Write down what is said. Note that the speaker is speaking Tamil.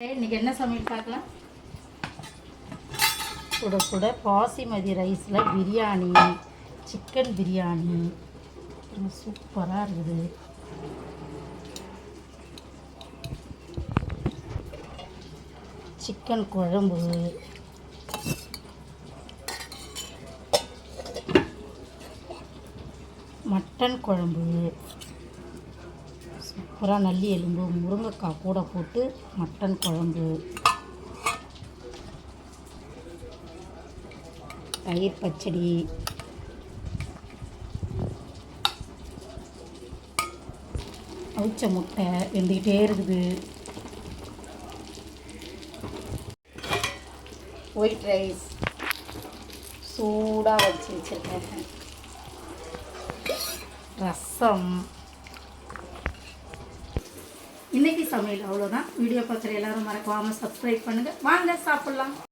இன்றைக்கி என்ன சமையல் பார்க்கலாம். சுட சுட பாசிமதி ரைஸில் பிரியாணி, சிக்கன் பிரியாணி சூப்பராக இருக்குது. சிக்கன் குழம்பு, மட்டன் குழம்பு, சூப்பராக நல்லி எலும்பு முருங்கைக்காய் கூட போட்டு மட்டன் குழம்பு, தயிர் பச்சடி, அவிச்ச முட்டை வெந்துக்கிட்டே இருக்குது. ஒயிட் ரைஸ் சூடாக வச்சுருக்கேன். ரசம். இன்றைக்கி சமையல் அவ்வளோதான். வீடியோ பார்க்குற எல்லோரும் மறக்காமல் சப்ஸ்கிரைப் பண்ணுங்கள். வாங்க சாப்பிட்லாம்.